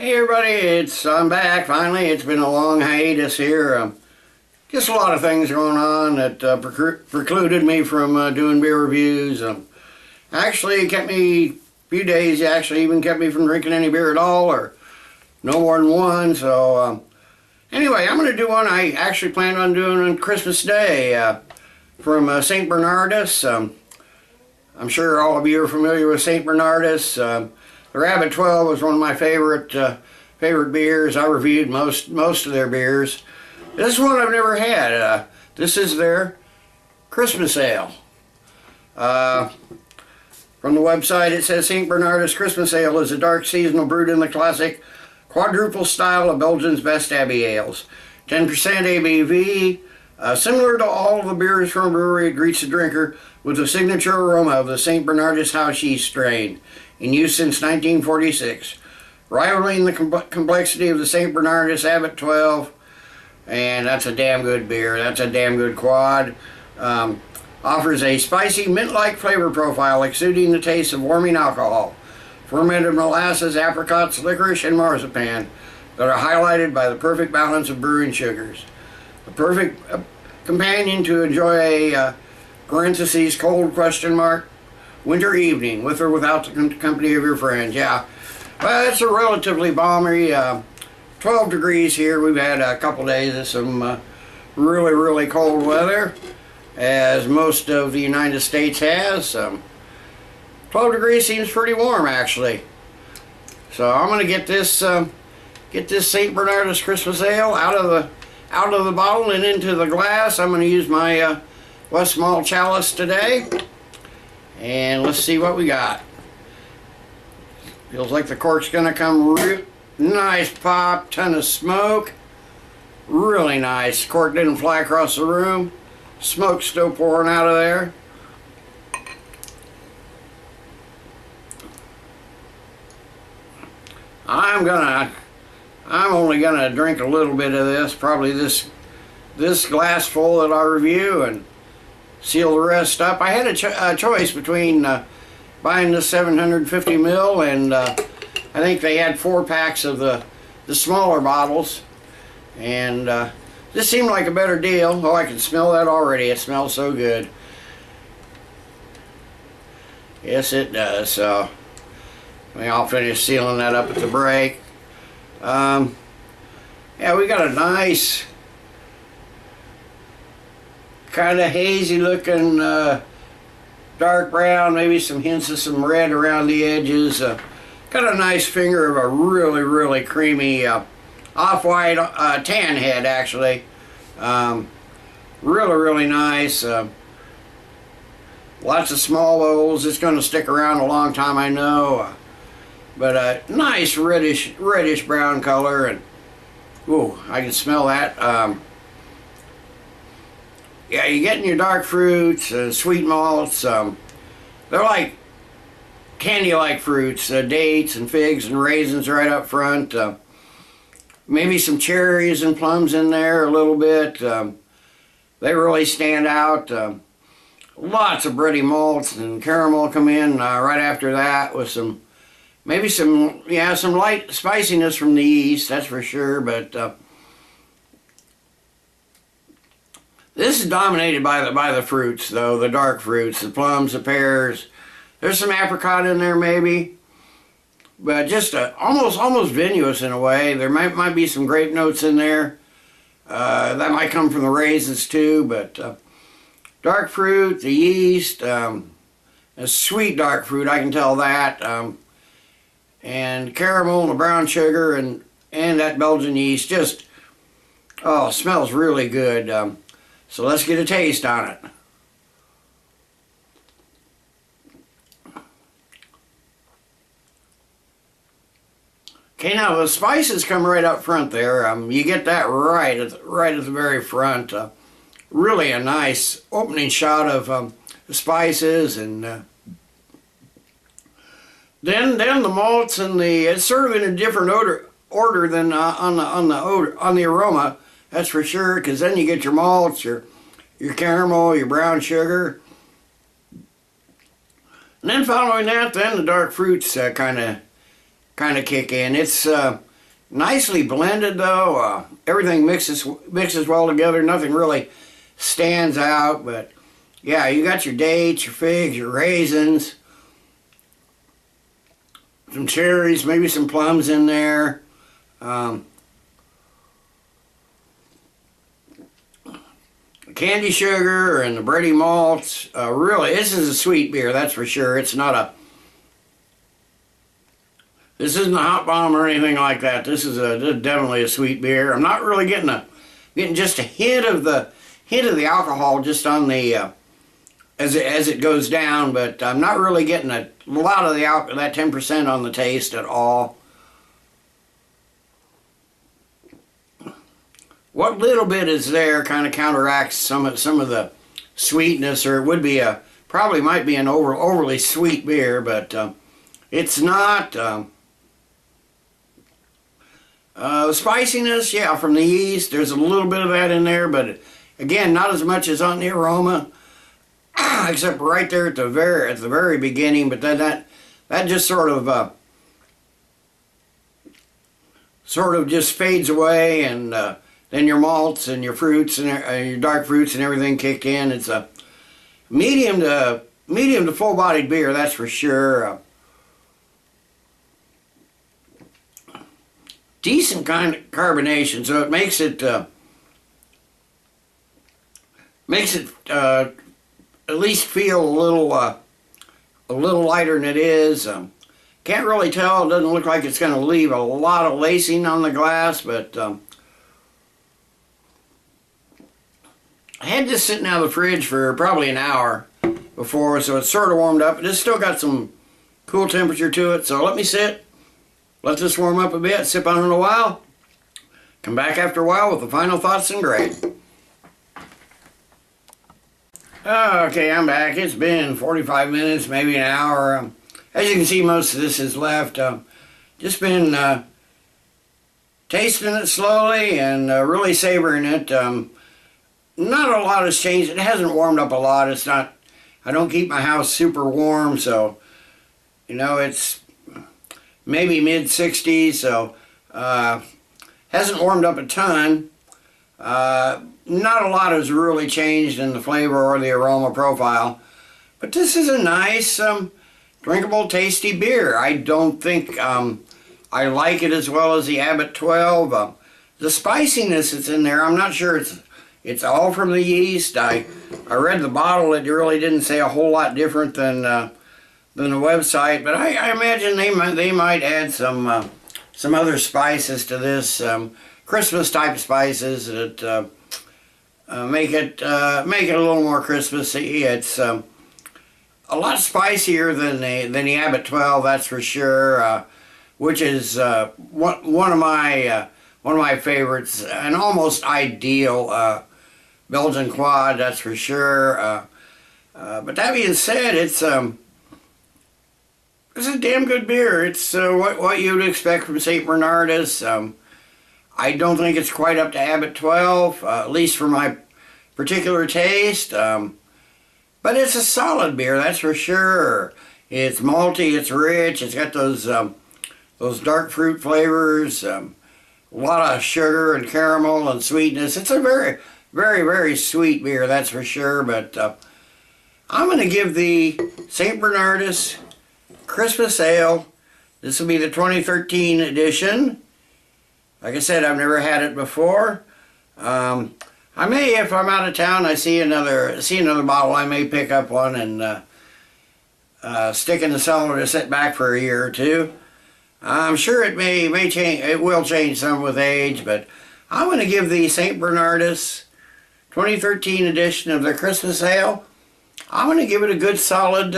Hey everybody, I'm back finally. It's been a long hiatus here. Just a lot of things going on that precluded me from doing beer reviews. Actually kept me a few days, actually even kept me from drinking any beer at all, or no more than one. So anyway, I'm going to do one I actually planned on doing on Christmas Day from St. Bernardus. I'm sure all of you are familiar with St. Bernardus. Their Abt 12 was one of my favorite beers. I reviewed most of their beers. This one I've never had. This is their Christmas Ale. From the website it says St.Bernardus Christmas Ale is a dark seasonal brewed in the classic quadruple style of Belgium's best Abbey Ales. 10% ABV. Similar to all of the beers from a brewery, it greets the drinker with the signature aroma of the St. Bernardus house yeast strain, in use since 1946, rivaling the complexity of the St. Bernardus Abt 12, and that's a damn good beer. That's a damn good quad. Offers a spicy mint-like flavor profile, exuding the taste of warming alcohol, fermented molasses, apricots, licorice, and marzipan that are highlighted by the perfect balance of brewing sugars. The perfect companion to enjoy a parentheses cold question mark winter evening, with or without the company of your friends. Yeah, well, it's a relatively balmy 12 degrees here. We've had a couple days of some really cold weather, as most of the United States has. 12 degrees seems pretty warm, actually. So I'm going to get this St. Bernardus Christmas Ale out of the bottle and into the glass. I'm going to use my West Small chalice today, and let's see what we got. Feels like the cork's going to come real nice pop, ton of smoke, really nice. Cork didn't fly across the room. Smoke's still pouring out of there. I'm only gonna drink a little bit of this, probably this glass full that I review, and seal the rest up. I had a choice between buying this 750 ml and I think they had 4 packs of the smaller bottles, and this seemed like a better deal. Oh, I can smell that already. It smells so good. Yes, it does. So I'll finish sealing that up at the break. Yeah, we got a nice kind of hazy looking dark brown, maybe some hints of some red around the edges. Got a nice finger of a really creamy off-white tan head, actually. Really nice. Lots of small bubbles. It's going to stick around a long time, I know. But a nice reddish brown color, and ooh, I can smell that. Yeah, you're getting your dark fruits, sweet malts. They're like candy-like fruits, dates and figs and raisins right up front. Maybe some cherries and plums in there a little bit. They really stand out. Lots of bready malts and caramel come in right after that, with some some light spiciness from the yeast, that's for sure. But this is dominated by the fruits, though, the dark fruits, the plums, the pears. There's some apricot in there, maybe, but just almost vinous in a way. There might be some grape notes in there. That might come from the raisins too, but dark fruit, the yeast, a sweet dark fruit, I can tell that, and caramel and the brown sugar and that Belgian yeast. Just, oh, smells really good. So let's get a taste on it. Okay, now the spices come right up front there. You get that right at the very front. Really a nice opening shot of the spices, and then the malts and it's sort of in a different order than on the aroma. That's for sure, because then you get your malts, your caramel, your brown sugar, and then following that, then the dark fruits kind of kick in. It's Nicely blended though. Everything mixes well together. Nothing really stands out, but yeah, you got your dates, your figs, your raisins, some cherries, maybe some plums in there. Candy sugar and the bready malts. Really, this is a sweet beer, that's for sure. It's not a... This isn't a hot bomb or anything like that. This is definitely a sweet beer. I'm not really getting just a hint of the alcohol just on the as it goes down, but I'm not really getting a lot of that 10% on the taste at all. What little bit is there kind of counteracts some of the sweetness, or it would be probably might be an overly sweet beer, but it's not. Spiciness, yeah, from the yeast, there's a little bit of that in there, but again, not as much as on the aroma, except right there at the very beginning. But then that just sort of just fades away, and then your malts and your fruits and your dark fruits and everything kick in. It's a medium to full-bodied beer, that's for sure. Decent kind of carbonation, so it makes it at least feel a little lighter than it is. Can't really tell. It doesn't look like it's going to leave a lot of lacing on the glass, but I had this sitting out of the fridge for probably an hour before, so it's sort of warmed up. It's still got some cool temperature to it, so let me sit. Let this warm up a bit, sip on it a while, come back after a while with the final thoughts and grade. Okay, I'm back. It's been 45 minutes, maybe an hour. As you can see, most of this is left. Just been tasting it slowly and really savoring it. Not a lot has changed. It hasn't warmed up a lot. It's not, I don't keep my house super warm, so, you know, it's maybe mid-60s, so hasn't warmed up a ton. Not a lot has really changed in the flavor or the aroma profile, but this is a nice, drinkable, tasty beer. I don't think I like it as well as the Abt 12. The spiciness that's in there, I'm not sure it's all from the yeast. I read the bottle, it really didn't say a whole lot different than the website, but I imagine they might add some other spices to this, Christmas type spices that make it a little more Christmassy. It's a lot spicier than the Abt 12, that's for sure, which is one of my favorites, an almost ideal Belgian quad, that's for sure. But that being said, it's a damn good beer. It's what you would expect from St. Bernardus. I don't think it's quite up to Abt 12, at least for my particular taste. But it's a solid beer, that's for sure. It's malty, it's rich, it's got those dark fruit flavors, a lot of sugar and caramel and sweetness. It's a very, very, very sweet beer, that's for sure. But I'm going to give the St. Bernardus Christmas Ale, this will be the 2013 edition. Like I said, I've never had it before. I may, if I'm out of town, I see another bottle, I may pick up one and stick in the cellar to sit back for a year or two. I'm sure it may change. It will change some with age, but I'm going to give the St. Bernardus 2013 edition of the Christmas Ale, I'm going to give it a good solid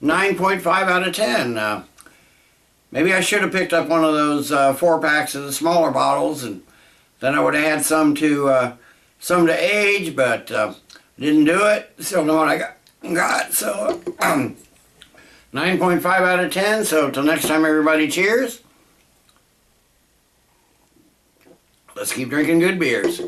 9.5 out of 10. Maybe I should have picked up one of those 4-packs of the smaller bottles, and then I would have had some to age, but didn't do it. Still know what I got. So 9.5 out of 10. So till next time, everybody, cheers. Let's keep drinking good beers.